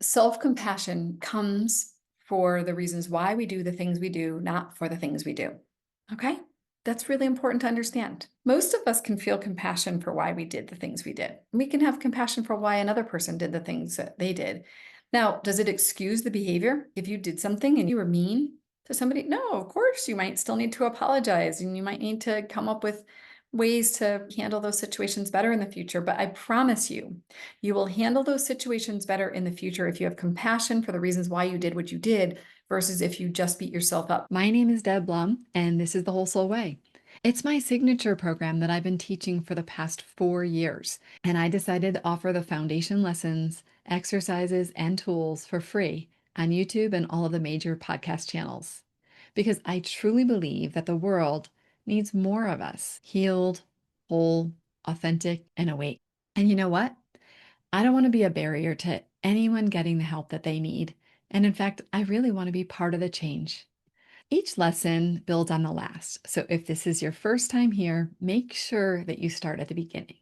Self-compassion comes for the reasons why we do the things we do, not for the things we do. Okay? That's really important to understand. Most of us can feel compassion for why we did the things we did. We can have compassion for why another person did the things that they did. Now, does it excuse the behavior? If you did something and you were mean to somebody, no, of course, you might still need to apologize and you might need to come up with ways to handle those situations better in the future. But I promise you, you will handle those situations better in the future if you have compassion for the reasons why you did what you did versus if you just beat yourself up. My name is Deb Blum, and this is The Whole Soul Way. It's my signature program that I've been teaching for the past 4 years, and I decided to offer the foundation lessons, exercises, and tools for free on YouTube and all of the major podcast channels. Because I truly believe that the world needs more of us healed, whole, authentic, and awake. And you know what? I don't want to be a barrier to anyone getting the help that they need. And in fact, I really want to be part of the change. Each lesson builds on the last. So if this is your first time here, make sure that you start at the beginning.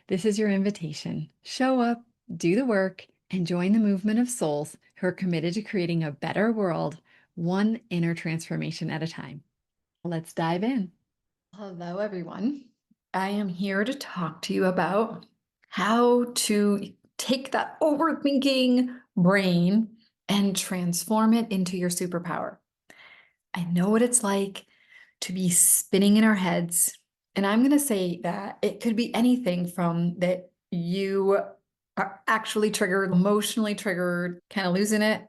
This is your invitation. Show up, do the work, and join the movement of souls who are committed to creating a better world, one inner transformation at a time. Let's dive in. Hello, everyone. I am here to talk to you about how to take that overthinking brain and transform it into your superpower. I know what it's like to be spinning in our heads. And I'm going to say that it could be anything from that you are actually triggered, emotionally triggered, kind of losing it.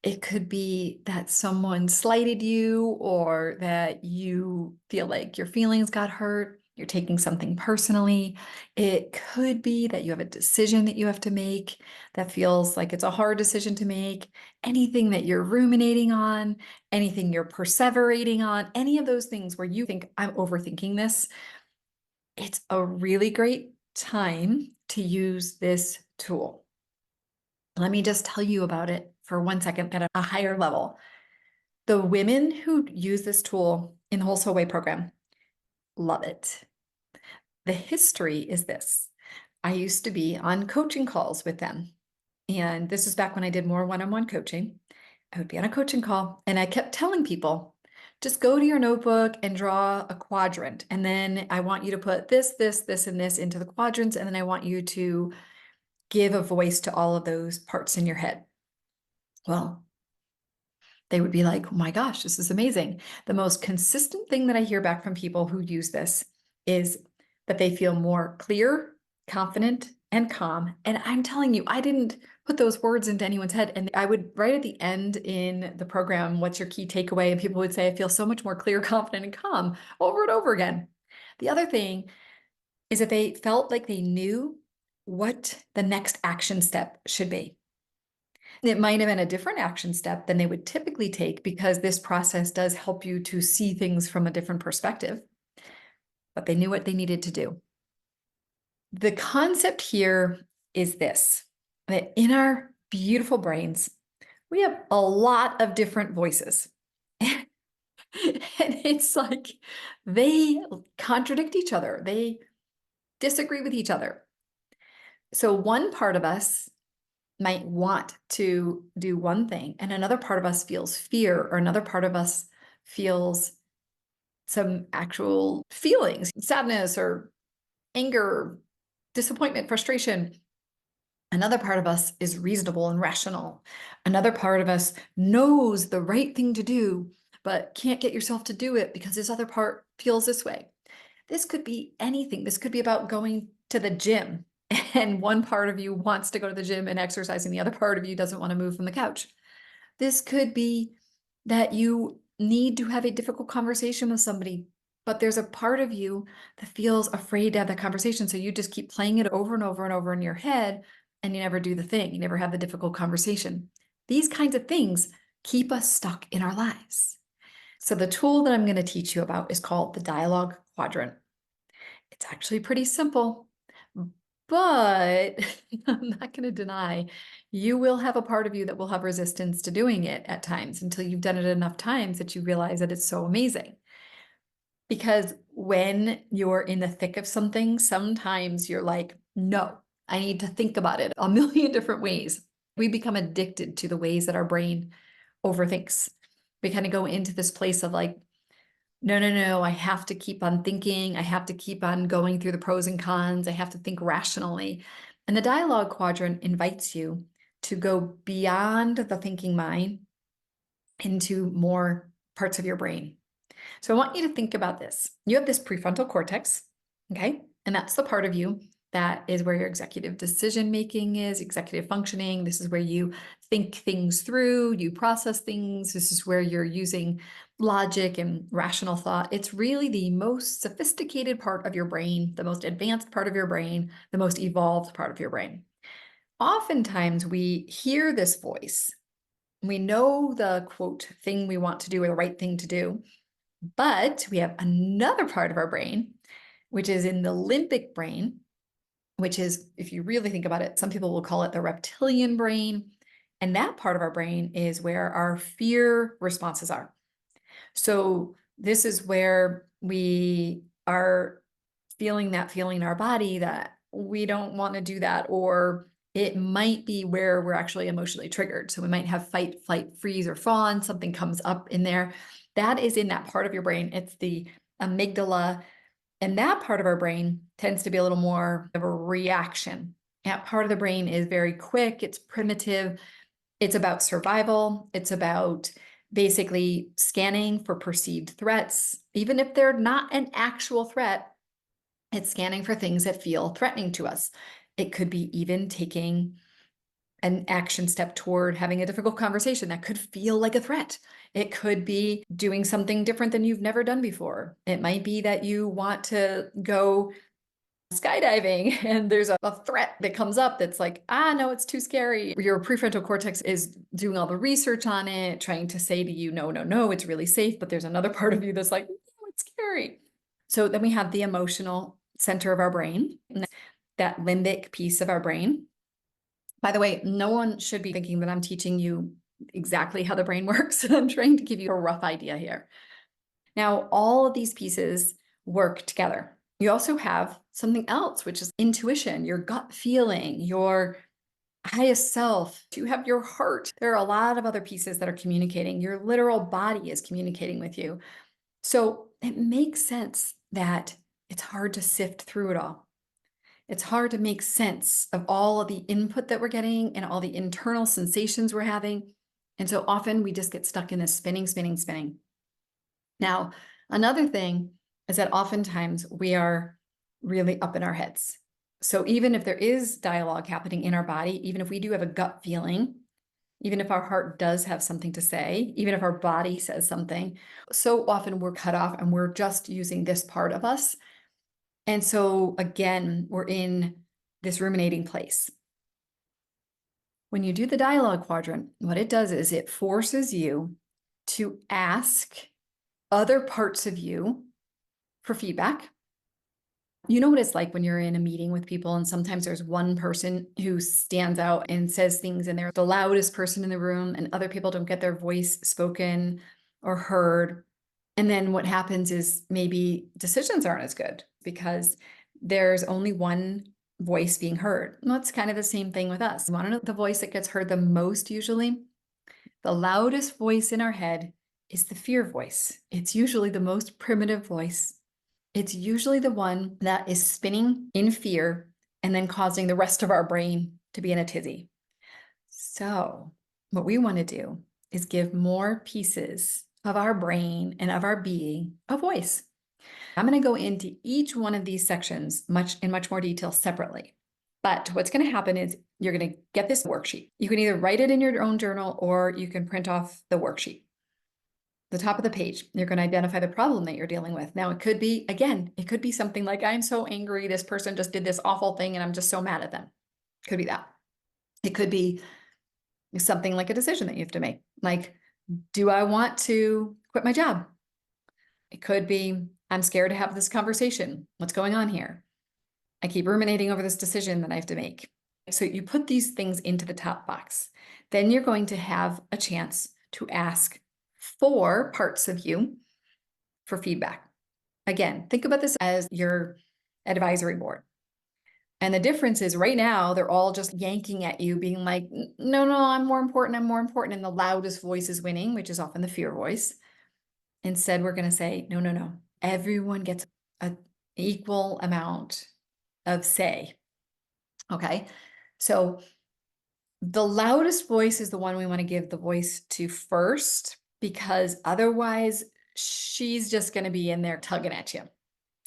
It could be that someone slighted you or that you feel like your feelings got hurt. You're taking something personally. It could be that you have a decision that you have to make that feels like it's a hard decision to make. Anything that you're ruminating on, anything you're perseverating on, any of those things where you think, I'm overthinking this, it's a really great time to use this tool. Let me just tell you about it for 1 second at a higher level. The women who use this tool in the Whole Soul Way program love it. The history is this. I used to be on coaching calls with them. And this is back when I did more one-on-one coaching. I would be on a coaching call and I kept telling people, just go to your notebook and draw a quadrant. And then I want you to put this, this, this, and this into the quadrants. And then I want you to give a voice to all of those parts in your head. Well, they would be like, oh my gosh, this is amazing. The most consistent thing that I hear back from people who use this is that they feel more clear, confident, and calm. And I'm telling you, I didn't put those words into anyone's head. And I would write at the end in the program, what's your key takeaway? And people would say, I feel so much more clear, confident, and calm over and over again. The other thing is that they felt like they knew what the next action step should be. It might have been a different action step than they would typically take because this process does help you to see things from a different perspective, but they knew what they needed to do. The concept here is this, that in our beautiful brains, we have a lot of different voices. And it's like they contradict each other. They disagree with each other. So one part of us might want to do one thing, and another part of us feels fear, or another part of us feels some actual feelings, sadness or anger, disappointment, frustration. Another part of us is reasonable and rational. Another part of us knows the right thing to do, but can't get yourself to do it because this other part feels this way. This could be anything. This could be about going to the gym, and one part of you wants to go to the gym and exercise, and the other part of you doesn't want to move from the couch. This could be that you need to have a difficult conversation with somebody, but there's a part of you that feels afraid to have that conversation. So you just keep playing it over and over and over in your head, and you never do the thing. You never have the difficult conversation. These kinds of things keep us stuck in our lives. So the tool that I'm going to teach you about is called the Dialogue Quadrant. It's actually pretty simple, but I'm not going to deny you will have a part of you that will have resistance to doing it at times until you've done it enough times that you realize that it's so amazing. Because when you're in the thick of something, sometimes you're like, no, I need to think about it a million different ways. We become addicted to the ways that our brain overthinks. We kind of go into this place of like, no, no, no, I have to keep on thinking. I have to keep on going through the pros and cons. I have to think rationally. And the dialogue quadrant invites you to go beyond the thinking mind into more parts of your brain. So I want you to think about this. You have this prefrontal cortex, okay? And that's the part of you that is where your executive decision making is, executive functioning. This is where you think things through, you process things. This is where you're using logic and rational thought. It's really the most sophisticated part of your brain, the most advanced part of your brain, the most evolved part of your brain. Oftentimes we hear this voice. We know the quote thing we want to do or the right thing to do, but we have another part of our brain, which is in the limbic brain, which is, if you really think about it, some people will call it the reptilian brain. And that part of our brain is where our fear responses are. So this is where we are feeling that feeling in our body that we don't want to do that, or it might be where we're actually emotionally triggered. So we might have fight, flight, freeze, or fawn. Something comes up in there. That is in that part of your brain. It's the amygdala. And that part of our brain tends to be a little more of a reaction. That part of the brain is very quick. It's primitive. It's about survival. It's about basically scanning for perceived threats. Even if they're not an actual threat, it's scanning for things that feel threatening to us. It could be even taking an action step toward having a difficult conversation that could feel like a threat. It could be doing something different than you've never done before. It might be that you want to go skydiving and there's a threat that comes up that's like, no, it's too scary. Your prefrontal cortex is doing all the research on it, trying to say to you, no, no, no, it's really safe. But there's another part of you that's like, no, it's scary. So then we have the emotional center of our brain, that limbic piece of our brain. By the way, no one should be thinking that I'm teaching you exactly how the brain works. I'm trying to give you a rough idea here. Now, all of these pieces work together. You also have something else, which is intuition, your gut feeling, your highest self. You have your heart. There are a lot of other pieces that are communicating. Your literal body is communicating with you. So it makes sense that it's hard to sift through it all. It's hard to make sense of all of the input that we're getting and all the internal sensations we're having. And so often we just get stuck in this spinning, spinning, spinning. Now, another thing is that oftentimes we are really up in our heads. So even if there is dialogue happening in our body, even if we do have a gut feeling, even if our heart does have something to say, even if our body says something, so often we're cut off and we're just using this part of us. And so again, we're in this ruminating place. When you do the dialogue quadrant, what it does is it forces you to ask other parts of you for feedback. You know what it's like when you're in a meeting with people and sometimes there's one person who stands out and says things and they're the loudest person in the room and other people don't get their voice spoken or heard. And then what happens is maybe decisions aren't as good because there's only one voice being heard. Well, it's kind of the same thing with us. You want to know the voice that gets heard the most usually? The loudest voice in our head is the fear voice. It's usually the most primitive voice. It's usually the one that is spinning in fear and then causing the rest of our brain to be in a tizzy. So what we want to do is give more pieces of our brain and of our being a voice. I'm going to go into each one of these sections in much more detail separately. But what's going to happen is you're going to get this worksheet. You can either write it in your own journal or you can print off the worksheet. The top of the page, you're going to identify the problem that you're dealing with. Now, it could be, again, it could be something like, I'm so angry, this person just did this awful thing and I'm just so mad at them. Could be that. It could be something like a decision that you have to make. Like, do I want to quit my job? It could be, I'm scared to have this conversation. What's going on here? I keep ruminating over this decision that I have to make. So you put these things into the top box. Then you're going to have a chance to ask 4 parts of you for feedback. Again, think about this as your advisory board. And the difference is right now, they're all just yanking at you, being like, no, no, I'm more important. I'm more important. And the loudest voice is winning, which is often the fear voice. Instead, we're going to say, no, no, no. Everyone gets an equal amount of say. Okay. So the loudest voice is the one we want to give the voice to first, because otherwise she's just going to be in there tugging at you.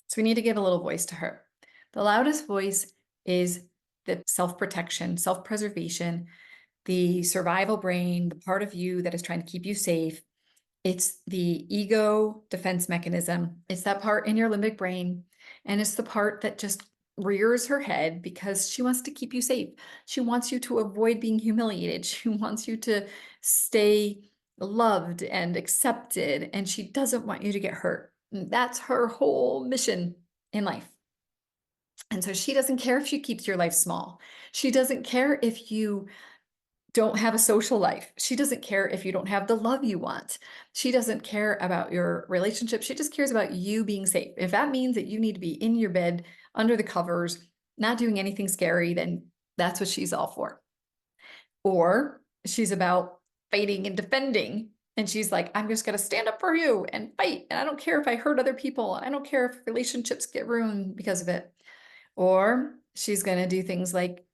So we need to give a little voice to her. The loudest voice is the self-protection, self-preservation, the survival brain, the part of you that is trying to keep you safe. It's the ego defense mechanism. It's that part in your limbic brain. And it's the part that just rears her head because she wants to keep you safe. She wants you to avoid being humiliated. She wants you to stay loved and accepted. And she doesn't want you to get hurt. And that's her whole mission in life. And so she doesn't care if she keeps your life small. She doesn't care if you don't have a social life. She doesn't care if you don't have the love you want. She doesn't care about your relationship. She just cares about you being safe. If that means that you need to be in your bed, under the covers, not doing anything scary, then that's what she's all for. Or she's about fighting and defending. And she's like, I'm just going to stand up for you and fight. And I don't care if I hurt other people. I don't care if relationships get ruined because of it. Or she's going to do things like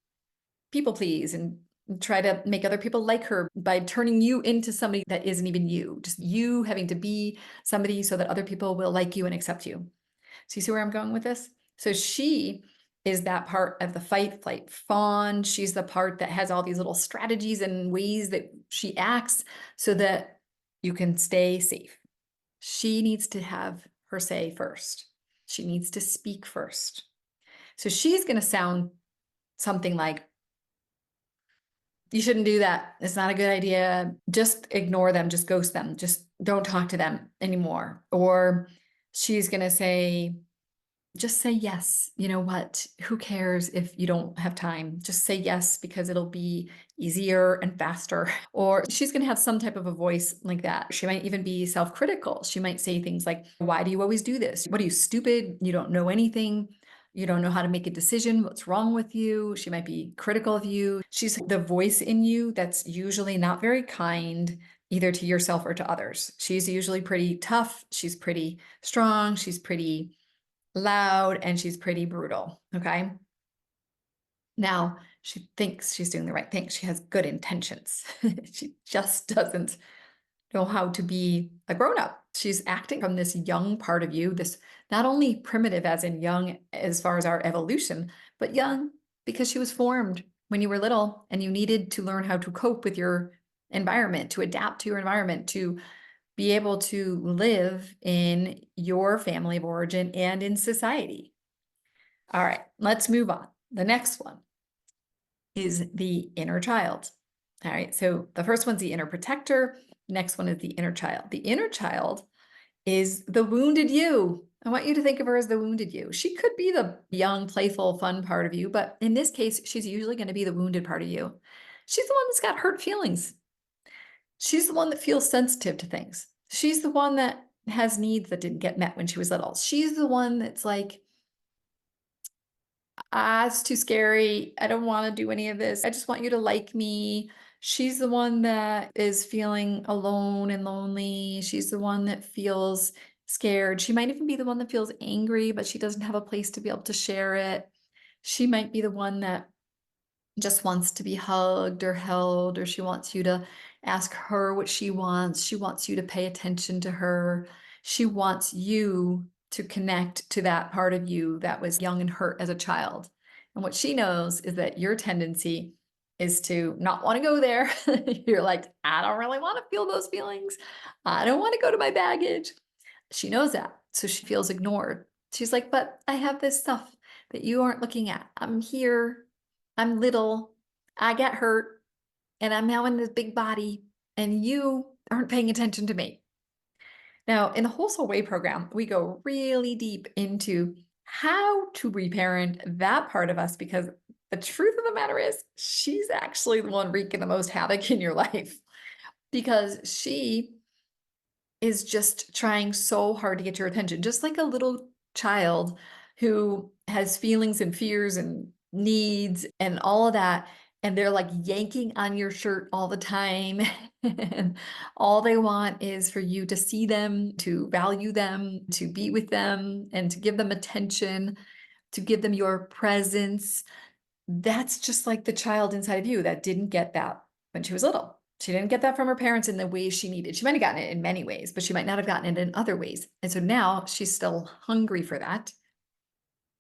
people please and try to make other people like her by turning you into somebody that isn't even you, just you having to be somebody so that other people will like you and accept you. So you see where I'm going with this? So she is that part of the fight, flight, fawn. She's the part that has all these little strategies and ways that she acts so that you can stay safe. She needs to have her say first. She needs to speak first. So she's going to sound something like, you shouldn't do that. It's not a good idea. Just ignore them. Just ghost them. Just don't talk to them anymore. Or she's going to say, just say yes. You know what? Who cares if you don't have time? Just say yes because it'll be easier and faster. Or she's going to have some type of a voice like that. She might even be self-critical. She might say things like, why do you always do this? What are you, stupid? You don't know anything. You don't know how to make a decision. What's wrong with you? She might be critical of you. She's the voice in you that's usually not very kind, either to yourself or to others. She's usually pretty tough. She's pretty strong. She's pretty loud, and she's pretty brutal. Okay. Now she thinks she's doing the right thing. She has good intentions. She just doesn't know how to be a grown-up. She's acting from this young part of you, this not only primitive as in young as far as our evolution, but young because she was formed when you were little and you needed to learn how to cope with your environment, to adapt to your environment, to be able to live in your family of origin and in society. All right, let's move on. The next one is the inner child. All right, so the first one's the inner protector. Next one is the inner child. The inner child is the wounded you. I want you to think of her as the wounded you. She could be the young, playful, fun part of you, but in this case, she's usually going to be the wounded part of you. She's the one that's got hurt feelings. She's the one that feels sensitive to things. She's the one that has needs that didn't get met when she was little. She's the one that's like, it's too scary. I don't want to do any of this. I just want you to like me. She's the one that is feeling alone and lonely. She's the one that feels scared. She might even be the one that feels angry, but she doesn't have a place to be able to share it. She might be the one that just wants to be hugged or held, or she wants you to ask her what she wants. She wants you to pay attention to her. She wants you to connect to that part of you that was young and hurt as a child. And what she knows is that your tendency is to not want to go there. You're like, I don't really want to feel those feelings. I don't want to go to my baggage. She knows that. So she feels ignored. She's like, but I have this stuff that you aren't looking at. I'm here. I'm little, I got hurt, and I'm now in this big body, and you aren't paying attention to me. Now, in the Whole Soul Way program, we go really deep into how to reparent that part of us, because the truth of the matter is she's actually the one wreaking the most havoc in your life, because she is just trying so hard to get your attention, just like a little child who has feelings and fears and needs and all of that. And they're like yanking on your shirt all the time. And all they want is for you to see them, to value them, to be with them, and to give them attention, to give them your presence. That's just like the child inside of you that didn't get that when she was little. She didn't get that from her parents in the ways she needed. She might have gotten it in many ways, but she might not have gotten it in other ways. And so now she's still hungry for that.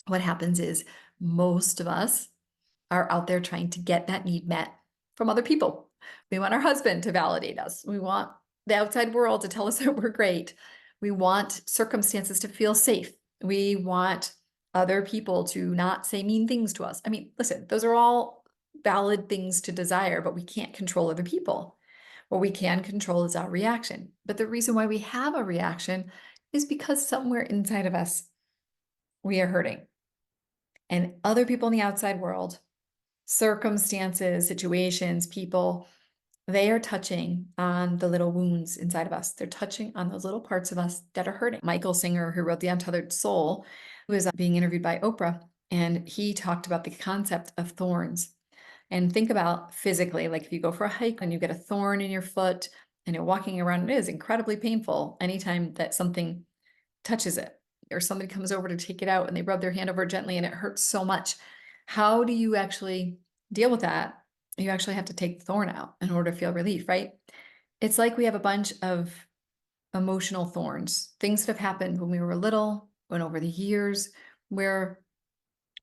What happens is most of us are out there trying to get that need met from other people. We want our husband to validate us. We want the outside world to tell us that we're great. We want circumstances to feel safe. We want other people to not say mean things to us. I mean, listen, those are all valid things to desire, but we can't control other people. What we can control is our reaction. But the reason why we have a reaction is because somewhere inside of us, we are hurting. And other people in the outside world, circumstances, situations, people, they are touching on the little wounds inside of us. They're touching on those little parts of us that are hurting. Michael Singer, who wrote The Untethered Soul, was being interviewed by Oprah, and he talked about the concept of thorns. And think about physically, like if you go for a hike and you get a thorn in your foot and you're walking around, it is incredibly painful anytime that something touches it or somebody comes over to take it out and they rub their hand over it gently and it hurts so much. How do you actually deal with that? You actually have to take the thorn out in order to feel relief, right? It's like we have a bunch of emotional thorns, things that have happened when we were little and over the years, where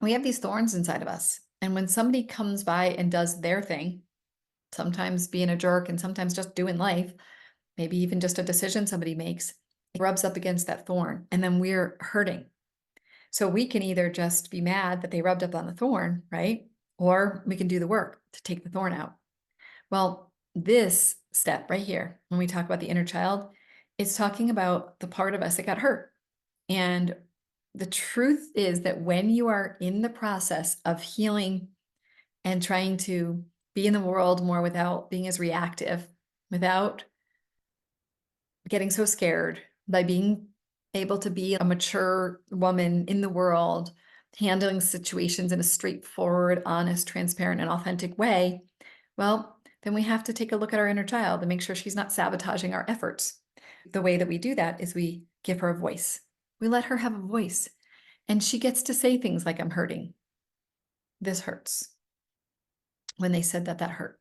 we have these thorns inside of us. And when somebody comes by and does their thing, sometimes being a jerk and sometimes just doing life, maybe even just a decision somebody makes, it rubs up against that thorn, and then we're hurting. So we can either just be mad that they rubbed up on the thorn, right? Or we can do the work to take the thorn out. Well, this step right here, when we talk about the inner child, it's talking about the part of us that got hurt. And the truth is that when you are in the process of healing and trying to be in the world more without being as reactive, without getting so scared, by being able to be a mature woman in the world, handling situations in a straightforward, honest, transparent, and authentic way, well, then we have to take a look at our inner child and make sure she's not sabotaging our efforts. The way that we do that is we give her a voice. We let her have a voice. And she gets to say things like, I'm hurting. This hurts. When they said that, that hurt.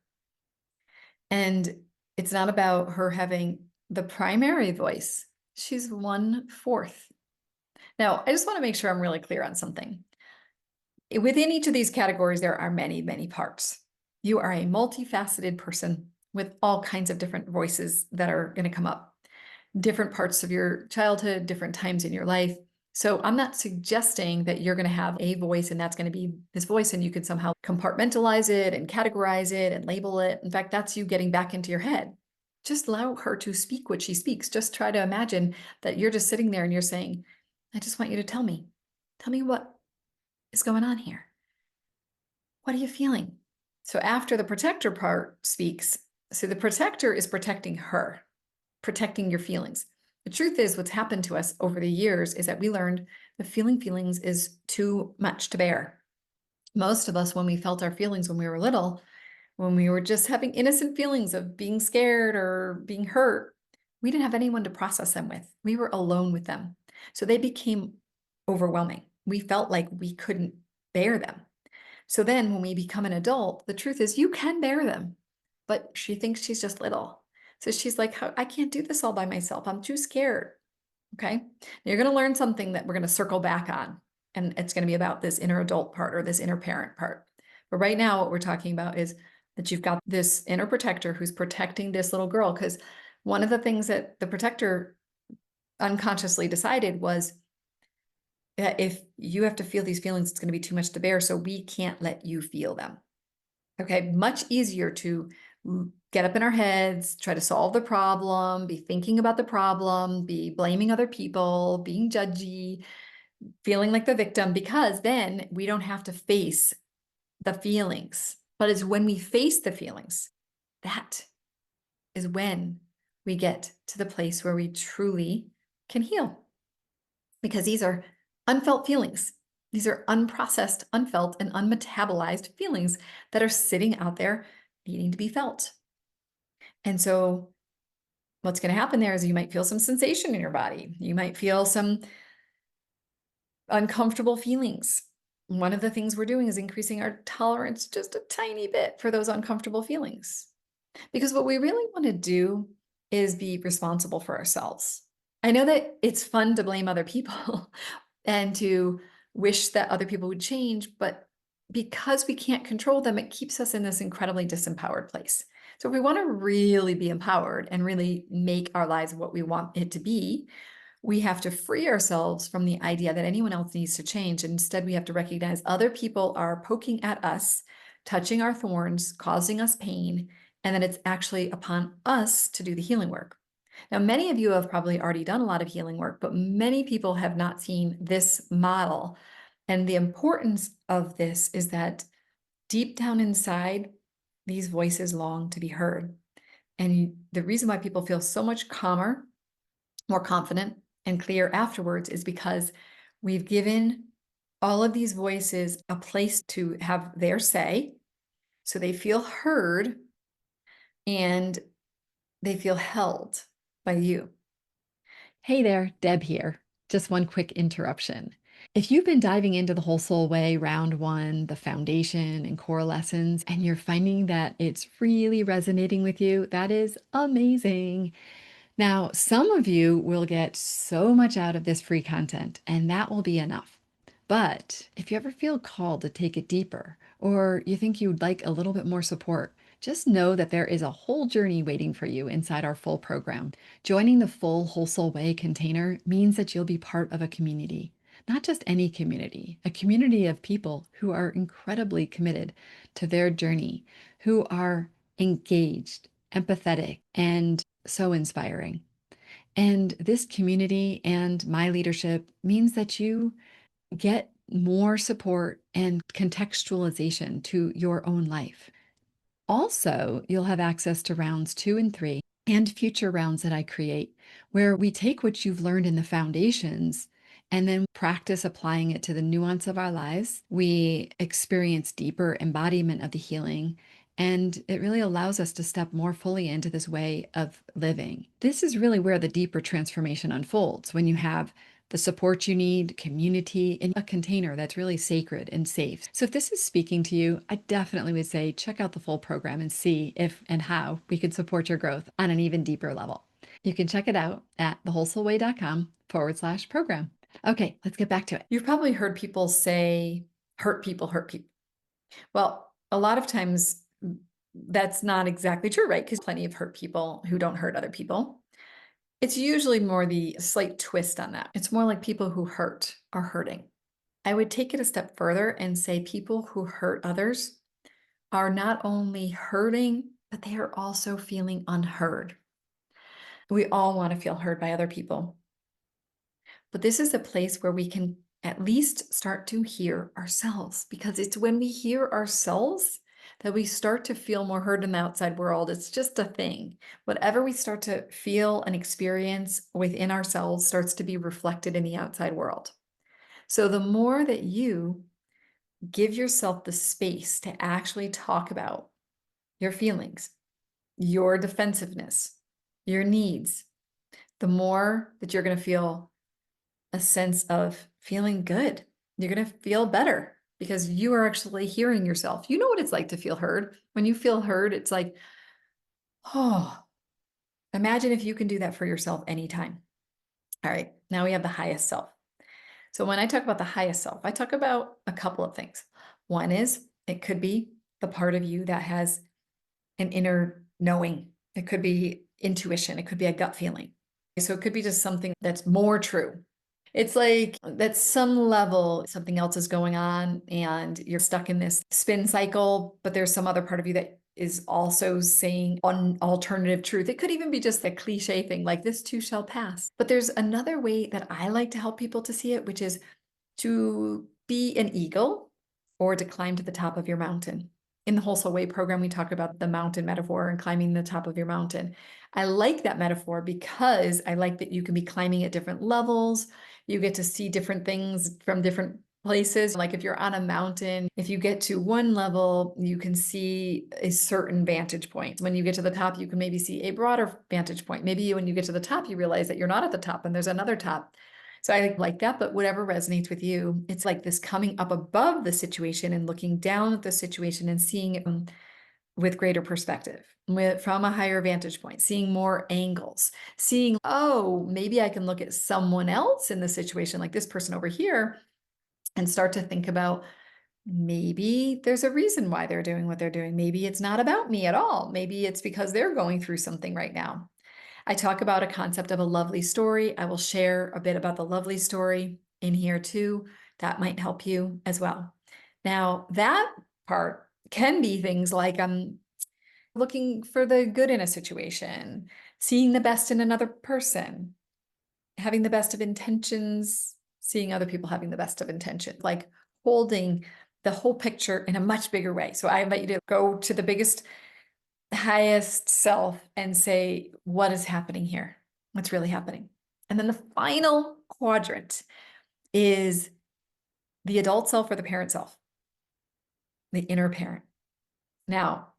And it's not about her having the primary voice. She's 1/4. Now, I just want to make sure I'm really clear on something. Within each of these categories, there are many, many parts. You are a multifaceted person with all kinds of different voices that are going to come up, different parts of your childhood, different times in your life. So I'm not suggesting that you're going to have a voice and that's going to be this voice and you can somehow compartmentalize it and categorize it and label it. In fact, that's you getting back into your head. Just allow her to speak what she speaks. Just try to imagine that you're just sitting there and you're saying, I just want you to tell me what is going on here. What are you feeling? So after the protector part speaks, so the protector is protecting her, protecting your feelings. The truth is, what's happened to us over the years is that we learned that feeling feelings is too much to bear. Most of us, when we felt our feelings when we were little, when we were just having innocent feelings of being scared or being hurt, we didn't have anyone to process them with. We were alone with them. So they became overwhelming. We felt like we couldn't bear them. So then when we become an adult, the truth is you can bear them, but she thinks she's just little. So she's like, I can't do this all by myself. I'm too scared. Okay. Now you're going to learn something that we're going to circle back on. And it's going to be about this inner adult part or this inner parent part. But right now, what we're talking about is that you've got this inner protector who's protecting this little girl. Because one of the things that the protector unconsciously decided was that if you have to feel these feelings, it's going to be too much to bear. So we can't let you feel them. Okay. Much easier to get up in our heads, try to solve the problem, be thinking about the problem, be blaming other people, being judgy, feeling like the victim, because then we don't have to face the feelings. But it's when we face the feelings, that is when we get to the place where we truly can heal. Because these are unfelt feelings. These are unprocessed, unfelt, and unmetabolized feelings that are sitting out there needing to be felt. And so, what's going to happen there is you might feel some sensation in your body. You might feel some uncomfortable feelings. One of the things we're doing is increasing our tolerance just a tiny bit for those uncomfortable feelings. Because what we really want to do is be responsible for ourselves. I know that it's fun to blame other people and to wish that other people would change, but because we can't control them, it keeps us in this incredibly disempowered place. So if we want to really be empowered and really make our lives what we want it to be, we have to free ourselves from the idea that anyone else needs to change. Instead, we have to recognize other people are poking at us, touching our thorns, causing us pain, and that it's actually upon us to do the healing work. Now, many of you have probably already done a lot of healing work, but many people have not seen this model. And the importance of this is that deep down inside, these voices long to be heard. And the reason why people feel so much calmer, more confident, and clear afterwards is because we've given all of these voices a place to have their say, so they feel heard and they feel held by you. Hey there, Deb here. Just one quick interruption. If you've been diving into the Whole Soul Way round one, the foundation and core lessons, and you're finding that it's really resonating with you, that is amazing. Now, some of you will get so much out of this free content, and that will be enough. But if you ever feel called to take it deeper, or you think you'd like a little bit more support, just know that there is a whole journey waiting for you inside our full program. Joining the full Whole Soul Way container means that you'll be part of a community, not just any community, a community of people who are incredibly committed to their journey, who are engaged, empathetic, and so inspiring. And this community and my leadership means that you get more support and contextualization to your own life. Also, you'll have access to rounds 2 and 3 and future rounds that I create, where we take what you've learned in the foundations and then practice applying it to the nuance of our lives. We experience deeper embodiment of the healing, and it really allows us to step more fully into this way of living. This is really where the deeper transformation unfolds when you have the support you need, community, in a container that's really sacred and safe. So if this is speaking to you, I definitely would say check out the full program and see if and how we can support your growth on an even deeper level. You can check it out at thewholesoulway.com/program. Okay, let's get back to it. You've probably heard people say, hurt people hurt people. Well, a lot of times that's not exactly true, right? Because plenty of hurt people who don't hurt other people. It's usually more the slight twist on that. It's more like people who hurt are hurting. I would take it a step further and say people who hurt others are not only hurting, but they are also feeling unheard. We all want to feel heard by other people. But this is a place where we can at least start to hear ourselves, because it's when we hear ourselves that we start to feel more heard in the outside world. It's just a thing. Whatever we start to feel and experience within ourselves starts to be reflected in the outside world. So the more that you give yourself the space to actually talk about your feelings, your defensiveness, your needs, the more that you're going to feel a sense of feeling good. You're going to feel better because you are actually hearing yourself. You know what it's like to feel heard. When you feel heard, it's like, oh, imagine if you can do that for yourself anytime. All right, now we have the highest self. So when I talk about the highest self, I talk about a couple of things. One is it could be the part of you that has an inner knowing. It could be intuition. It could be a gut feeling. So it could be just something that's more true. It's like at some level, something else is going on and you're stuck in this spin cycle, but there's some other part of you that is also saying an alternative truth. It could even be just a cliche thing like this too shall pass. But there's another way that I like to help people to see it, which is to be an eagle or to climb to the top of your mountain. In the Whole Soul Way program, we talk about the mountain metaphor and climbing the top of your mountain. I like that metaphor because I like that you can be climbing at different levels. You get to see different things from different places. Like if you're on a mountain, if you get to one level, you can see a certain vantage point. When you get to the top, you can maybe see a broader vantage point. Maybe when you get to the top, you realize that you're not at the top and there's another top. So I like that, but whatever resonates with you, it's like this coming up above the situation and looking down at the situation and seeing it with greater perspective, from a higher vantage point, seeing more angles, seeing, oh, maybe I can look at someone else in the situation, like this person over here, and start to think about maybe there's a reason why they're doing what they're doing. Maybe it's not about me at all. Maybe it's because they're going through something right now. I talk about a concept of a lovely story. I will share a bit about the lovely story in here too. That might help you as well. Now, that part can be things like I'm looking for the good in a situation, seeing the best in another person, having the best of intentions, seeing other people having the best of intentions, like holding the whole picture in a much bigger way. So I invite you to go to the biggest, highest self and say, what is happening here? What's really happening? And then the final quadrant is the adult self or the parent self, the inner parent. Now,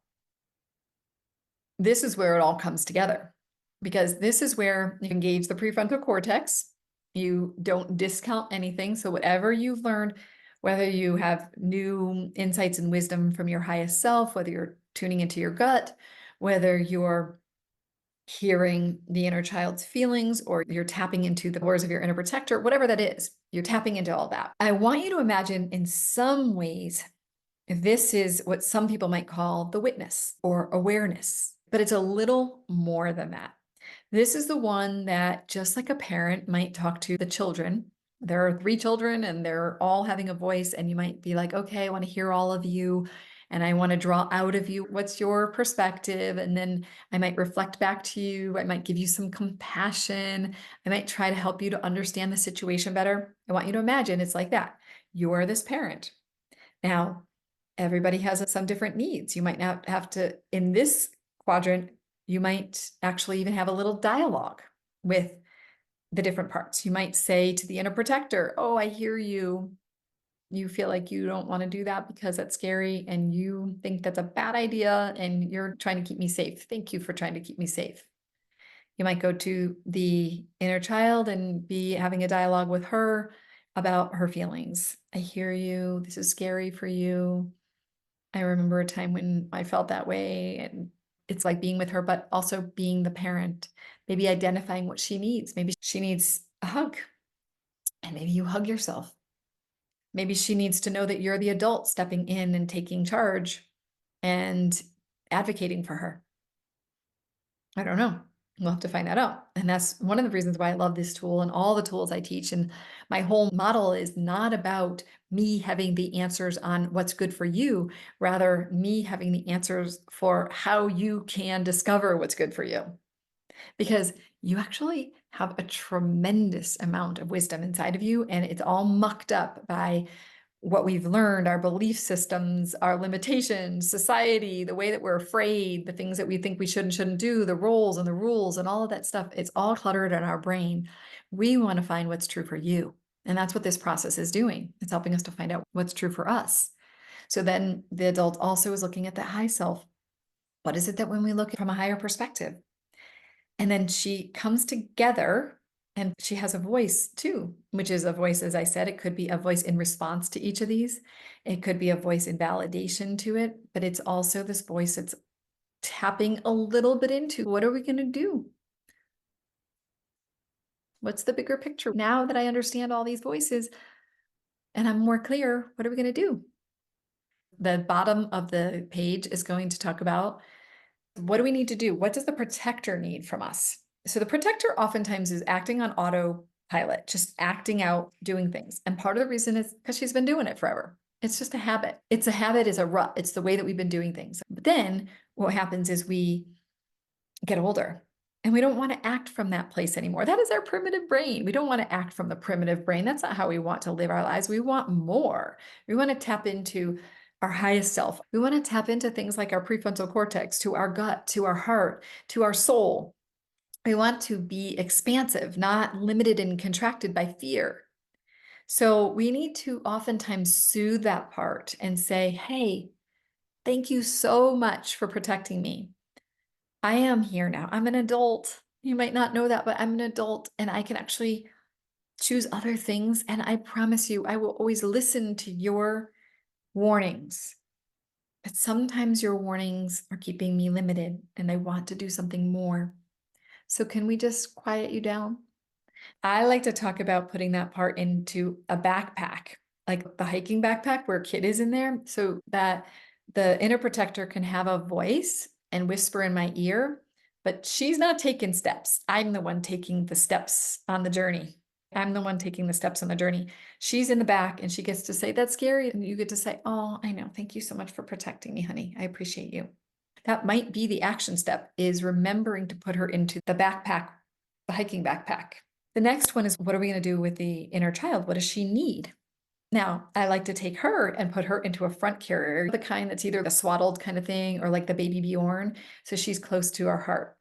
this is where it all comes together, because this is where you engage the prefrontal cortex. You don't discount anything. So whatever you've learned, whether you have new insights and wisdom from your highest self, whether you're tuning into your gut, whether you're hearing the inner child's feelings, or you're tapping into the words of your inner protector, whatever that is, you're tapping into all that. I want you to imagine, in some ways, this is what some people might call the witness or awareness, but it's a little more than that. This is the one that, just like a parent might talk to the children, there are 3 children and they're all having a voice, and you might be like, okay, I want to hear all of you. And I want to draw out of you what's your perspective. And then I might reflect back to you. I might give you some compassion. I might try to help you to understand the situation better. I want you to imagine it's like that. You are this parent. Now, everybody has some different needs. You might not have to, in this quadrant, you might actually even have a little dialogue with the different parts. You might say to the inner protector, oh, I hear you. You feel like you don't want to do that because that's scary, and you think that's a bad idea, and you're trying to keep me safe. Thank you for trying to keep me safe. You might go to the inner child and be having a dialogue with her about her feelings. I hear you. This is scary for you. I remember a time when I felt that way, and it's like being with her, but also being the parent, maybe identifying what she needs. Maybe she needs a hug, and maybe you hug yourself. Maybe she needs to know that you're the adult stepping in and taking charge and advocating for her. I don't know. We'll have to find that out. And that's one of the reasons why I love this tool and all the tools I teach. And my whole model is not about me having the answers on what's good for you, rather me having the answers for how you can discover what's good for you. Because you actually have a tremendous amount of wisdom inside of you, and it's all mucked up by what we've learned, our belief systems, our limitations, society, the way that we're afraid, the things that we think we should and shouldn't do, the roles and the rules and all of that stuff. It's all cluttered in our brain. We want to find what's true for you. And that's what this process is doing. It's helping us to find out what's true for us. So then the adult also is looking at the high self. What is it that when we look from a higher perspective? And then she comes together, and she has a voice too, which is a voice, as I said, it could be a voice in response to each of these. It could be a voice in validation to it, but it's also this voice that's tapping a little bit into, what are we going to do? What's the bigger picture? Now that I understand all these voices and I'm more clear, what are we going to do? The bottom of the page is going to talk about, what do we need to do? What does the protector need from us? So the protector oftentimes is acting on autopilot, just acting out, doing things. And part of the reason is because she's been doing it forever. It's just a habit. It's a habit, is a rut. It's the way that we've been doing things. But then what happens is we get older and we don't want to act from that place anymore. That is our primitive brain. We don't want to act from the primitive brain. That's not how we want to live our lives. We want more. We want to tap into our highest self. We want to tap into things like our prefrontal cortex, to our gut, to our heart, to our soul. We want to be expansive, not limited and contracted by fear. So we need to oftentimes soothe that part and say, hey, thank you so much for protecting me. I am here now. I'm an adult. You might not know that, but I'm an adult and I can actually choose other things. And I promise you, I will always listen to your warnings. But sometimes your warnings are keeping me limited and I want to do something more. So can we just quiet you down? I like to talk about putting that part into a backpack, like the hiking backpack where a kid is in there, so that the inner protector can have a voice and whisper in my ear, but she's not taking steps. I'm the one taking the steps on the journey. I'm the one taking the steps on the journey. She's in the back and she gets to say, that's scary. And you get to say, oh, I know. Thank you so much for protecting me, honey. I appreciate you. That might be the action step, is remembering to put her into the backpack, the hiking backpack. The next one is, what are we going to do with the inner child? What does she need? Now, I like to take her and put her into a front carrier, the kind that's either the swaddled kind of thing or like the baby Bjorn. So she's close to our heart.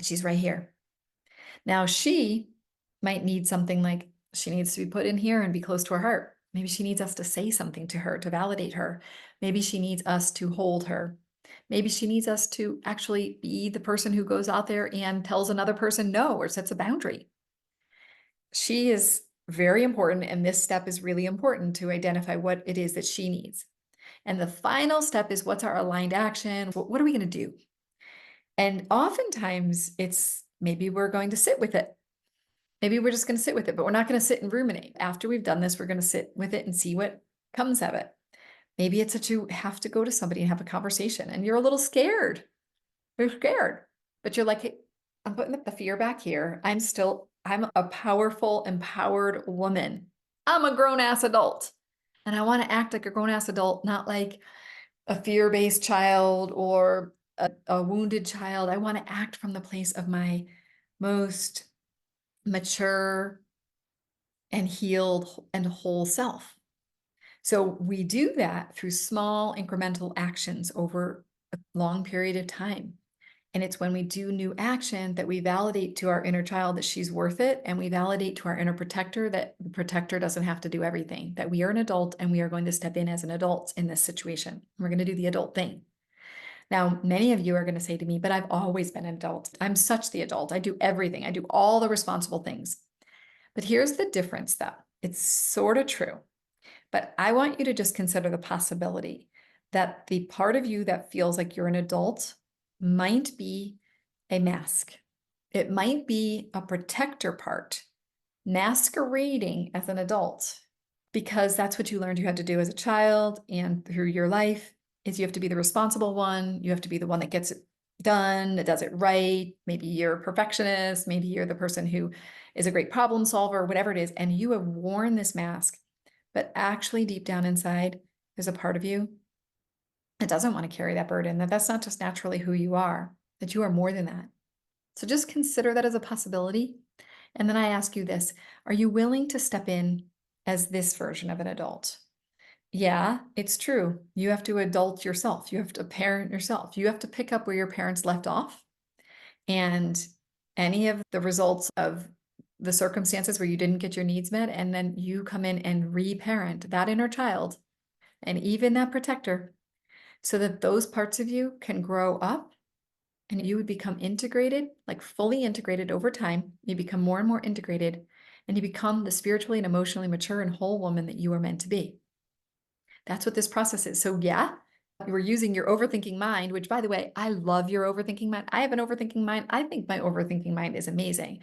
She's right here. Now, she might need something like she needs to be put in here and be close to her heart. Maybe she needs us to say something to her to validate her. Maybe she needs us to hold her. Maybe she needs us to actually be the person who goes out there and tells another person no or sets a boundary. She is very important, and this step is really important to identify what it is that she needs. And the final step is, what's our aligned action? What are we going to do? And oftentimes it's maybe we're going to sit with it. Maybe we're just going to sit with it, but we're not going to sit and ruminate. After we've done this, we're going to sit with it and see what comes of it. Maybe it's that you have to go to somebody and have a conversation and you're a little scared. You're scared, but you're like, hey, I'm putting the fear back here. I'm a powerful, empowered woman. I'm a grown ass adult. And I want to act like a grown ass adult, not like a fear-based child or a wounded child. I want to act from the place of my most mature and healed and whole self. So we do that through small incremental actions over a long period of time. And it's when we do new action that we validate to our inner child that she's worth it. And we validate to our inner protector that the protector doesn't have to do everything, that we are an adult and we are going to step in as an adult in this situation. We're going to do the adult thing. Now, many of you are going to say to me, but I've always been an adult. I'm such the adult. I do everything. I do all the responsible things. But here's the difference, though. It's sort of true. But I want you to just consider the possibility that the part of you that feels like you're an adult might be a mask. It might be a protector part masquerading as an adult, because that's what you learned you had to do as a child and through your life, is you have to be the responsible one. You have to be the one that gets it done, that does it right. Maybe you're a perfectionist. Maybe you're the person who is a great problem solver, whatever it is. And you have worn this mask, but actually deep down inside, there's a part of you that doesn't want to carry that burden, that's not just naturally who you are, that you are more than that. So just consider that as a possibility. And then I ask you this, are you willing to step in as this version of an adult? Yeah, it's true. You have to adult yourself. You have to parent yourself. You have to pick up where your parents left off. And any of the results of the circumstances where you didn't get your needs met, and then you come in and reparent that inner child and even that protector, so that those parts of you can grow up and you would become integrated, like fully integrated over time. You become more and more integrated and you become the spiritually and emotionally mature and whole woman that you are meant to be. That's what this process is. So yeah, we're using your overthinking mind, which by the way, I love your overthinking mind. I have an overthinking mind. I think my overthinking mind is amazing.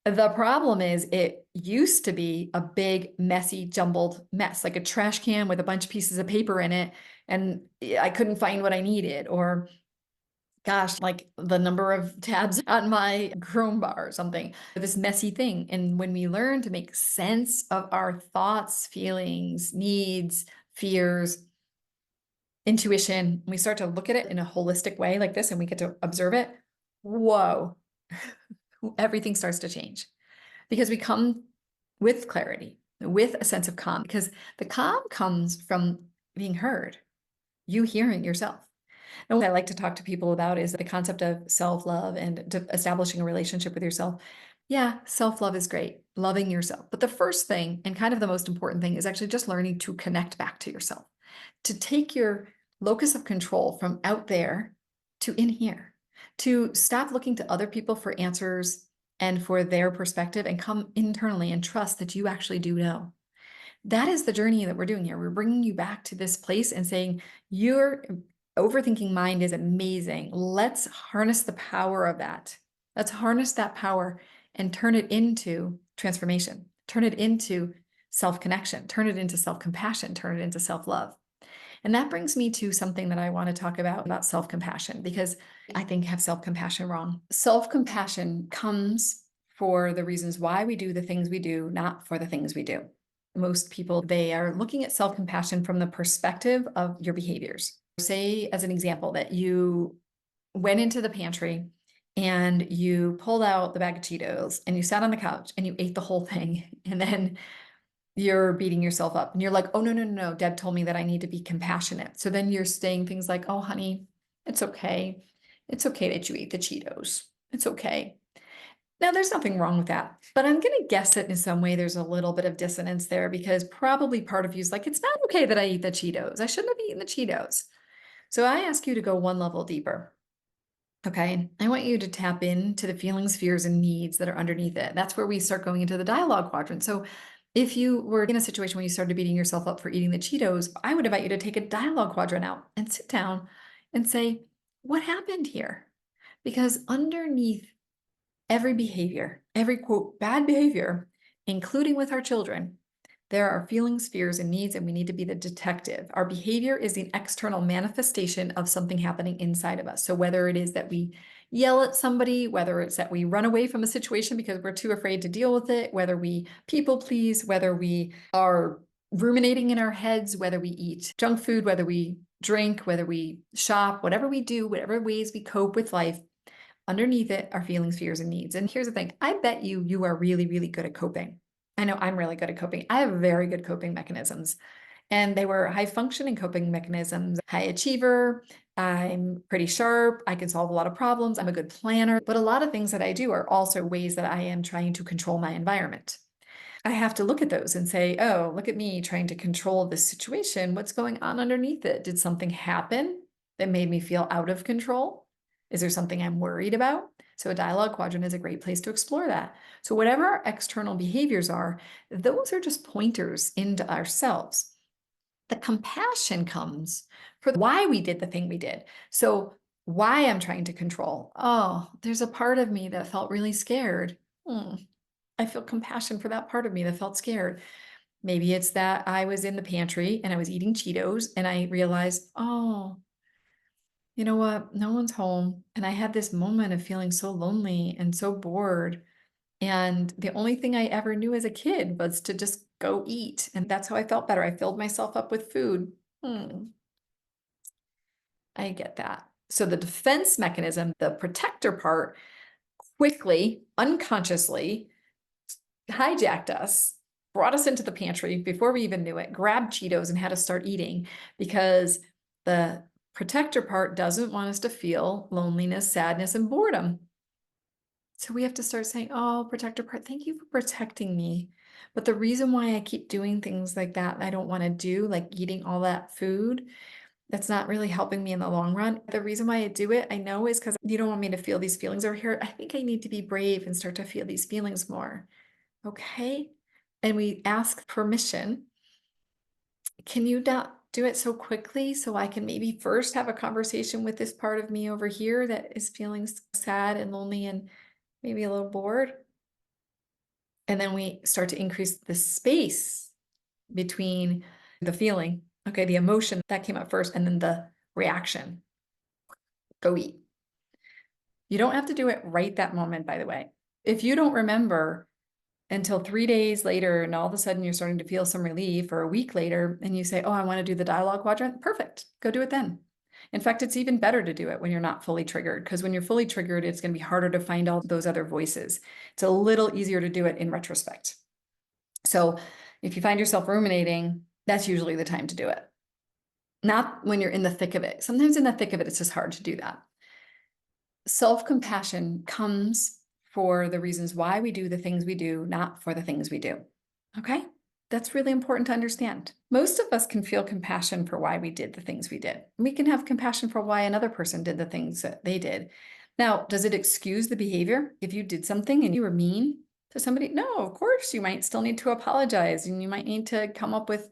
The problem is it used to be a big, messy, jumbled mess, like a trash can with a bunch of pieces of paper in it. And I couldn't find what I needed, or gosh, like the number of tabs on my Chrome bar or something, this messy thing. And when we learn to make sense of our thoughts, feelings, needs, fears, intuition, we start to look at it in a holistic way like this, and we get to observe it. Whoa, everything starts to change, because we come with clarity, with a sense of calm, because the calm comes from being heard, you hearing yourself. And what I like to talk to people about is the concept of self-love and establishing a relationship with yourself. Yeah, self-love is great. loving yourself. But the first thing, and kind of the most important thing, is actually just learning to connect back to yourself, to take your locus of control from out there to in here, to stop looking to other people for answers and for their perspective and come internally and trust that you actually do know. That is the journey that we're doing here. We're bringing you back to this place and saying, your overthinking mind is amazing. Let's harness the power of that. Let's harness that power and turn it into transformation, turn it into self-connection, turn it into self-compassion, turn it into self-love. And that brings me to something that I want to talk about self-compassion, because I think have self-compassion wrong. Self-compassion comes for the reasons why we do the things we do, not for the things we do. Most people, they are looking at self-compassion from the perspective of your behaviors. Say, as an example, that you went into the pantry and you pulled out the bag of Cheetos and you sat on the couch and you ate the whole thing. And then you're beating yourself up and you're like, oh, no, no, no, no. Dad told me that I need to be compassionate. So then you're saying things like, oh, honey, it's okay. It's okay that you ate the Cheetos. It's okay. Now, there's nothing wrong with that, but I'm going to guess that in some way there's a little bit of dissonance there, because probably part of you is like, it's not okay that I eat the Cheetos. I shouldn't have eaten the Cheetos. So I ask you to go one level deeper. Okay, I want you to tap into the feelings, fears, and needs that are underneath it. That's where we start going into the dialogue quadrant. So if you were in a situation where you started beating yourself up for eating the Cheetos, I would invite you to take a dialogue quadrant out and sit down and say, what happened here? Because underneath every behavior, every quote, bad behavior, including with our children, there are feelings, fears, and needs, and we need to be the detective. Our behavior is the external manifestation of something happening inside of us. So whether it is that we yell at somebody, whether it's that we run away from a situation because we're too afraid to deal with it, whether we people please, whether we are ruminating in our heads, whether we eat junk food, whether we drink, whether we shop, whatever we do, whatever ways we cope with life, underneath it are feelings, fears, and needs. And here's the thing, I bet you are really, really good at coping. I know I'm really good at coping. I have very good coping mechanisms, and they were high functioning coping mechanisms. High achiever, I'm pretty sharp, I can solve a lot of problems, I'm a good planner, but a lot of things that I do are also ways that I am trying to control my environment. I have to look at those and say, oh, look at me trying to control this situation. What's going on underneath it? Did something happen that made me feel out of control? Is there something I'm worried about? So a dialogue quadrant is a great place to explore that. So whatever our external behaviors are, those are just pointers into ourselves. The compassion comes for why we did the thing we did. So why I'm trying to control. Oh, there's a part of me that felt really scared. I feel compassion for that part of me that felt scared. Maybe it's that I was in the pantry and I was eating Cheetos and I realized, oh, you know what? No one's home. And I had this moment of feeling so lonely and so bored. And the only thing I ever knew as a kid was to just go eat. And that's how I felt better. I filled myself up with food. I get that. So the defense mechanism, the protector part, quickly, unconsciously hijacked us, brought us into the pantry before we even knew it, grabbed Cheetos and had us start eating, because the protector part doesn't want us to feel loneliness, sadness, and boredom. So we have to start saying, oh, protector part, thank you for protecting me. But the reason why I keep doing things like that I don't want to do, like eating all that food, that's not really helping me in the long run. The reason why I do it, I know, is because you don't want me to feel these feelings over here. I think I need to be brave and start to feel these feelings more. Okay. And we ask permission. Can you not do it so quickly so I can maybe first have a conversation with this part of me over here that is feeling sad and lonely and maybe a little bored? And then we start to increase the space between the feeling, okay, the emotion that came up first, and then the reaction. Go eat. You don't have to do it right that moment, by the way. If you don't remember until 3 days later, and all of a sudden you're starting to feel some relief, or a week later, and you say, oh, I want to do the dialogue quadrant, perfect. Go do it then. In fact, it's even better to do it when you're not fully triggered, because when you're fully triggered, it's going to be harder to find all those other voices. It's a little easier to do it in retrospect. So if you find yourself ruminating, that's usually the time to do it. Not when you're in the thick of it. Sometimes in the thick of it, it's just hard to do that. Self-compassion comes for the reasons why we do the things we do, not for the things we do. Okay? That's really important to understand. Most of us can feel compassion for why we did the things we did. We can have compassion for why another person did the things that they did. Now, does it excuse the behavior? If you did something and you were mean to somebody, no, of course, you might still need to apologize and you might need to come up with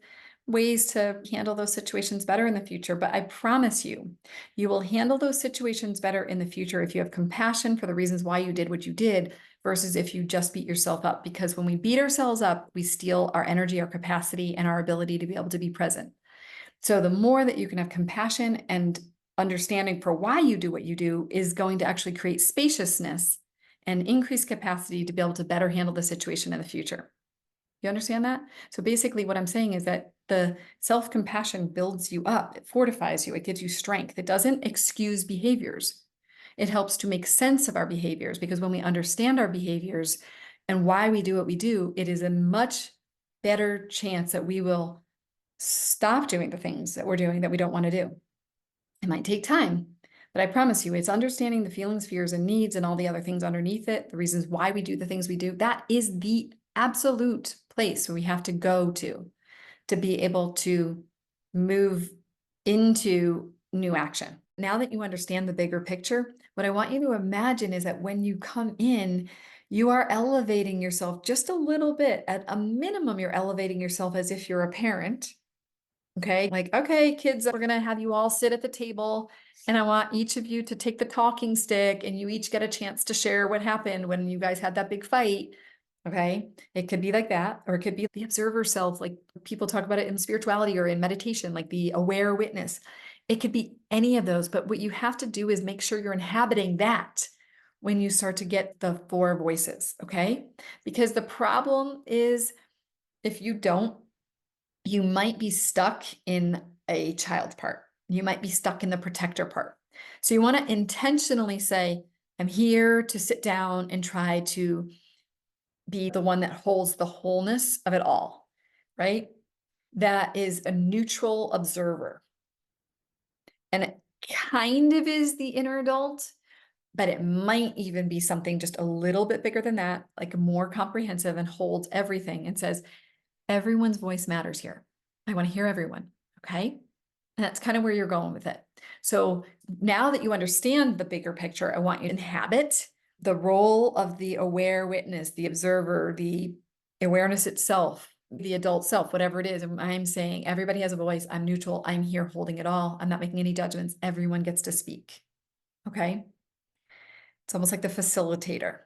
ways to handle those situations better in the future. But I promise you, you will handle those situations better in the future if you have compassion for the reasons why you did what you did versus if you just beat yourself up. Because when we beat ourselves up, we steal our energy, our capacity, and our ability to be able to be present. So the more that you can have compassion and understanding for why you do what you do is going to actually create spaciousness and increase capacity to be able to better handle the situation in the future. You understand that? So basically what I'm saying is that the self-compassion builds you up, it fortifies you, it gives you strength. It doesn't excuse behaviors. It helps to make sense of our behaviors, because when we understand our behaviors and why we do what we do, it is a much better chance that we will stop doing the things that we're doing that we don't want to do. It might take time, but I promise you, it's understanding the feelings, fears, and needs and all the other things underneath it, the reasons why we do the things we do. That is the absolute place where we have to go to be able to move into new action. Now that you understand the bigger picture, what I want you to imagine is that when you come in, you are elevating yourself just a little bit. At a minimum, you're elevating yourself as if you're a parent. Okay, like, okay, kids, we're gonna have you all sit at the table, and I want each of you to take the talking stick, and you each get a chance to share what happened when you guys had that big fight. Okay, it could be like that, or it could be the observer self, like people talk about it in spirituality or in meditation, like the aware witness. It could be any of those, but what you have to do is make sure you're inhabiting that when you start to get the four voices, okay? Because the problem is, if you don't, you might be stuck in a child part. You might be stuck in the protector part. So you want to intentionally say, I'm here to sit down and try to be the one that holds the wholeness of it all, right? That is a neutral observer. And it kind of is the inner adult, but it might even be something just a little bit bigger than that, like more comprehensive and holds everything and says, everyone's voice matters here. I want to hear everyone. Okay. And that's kind of where you're going with it. So now that you understand the bigger picture, I want you to inhabit the role of the aware witness, the observer, the awareness itself, the adult self, whatever it is. And I'm saying everybody has a voice. I'm neutral. I'm here holding it all. I'm not making any judgments. Everyone gets to speak. Okay. It's almost like the facilitator.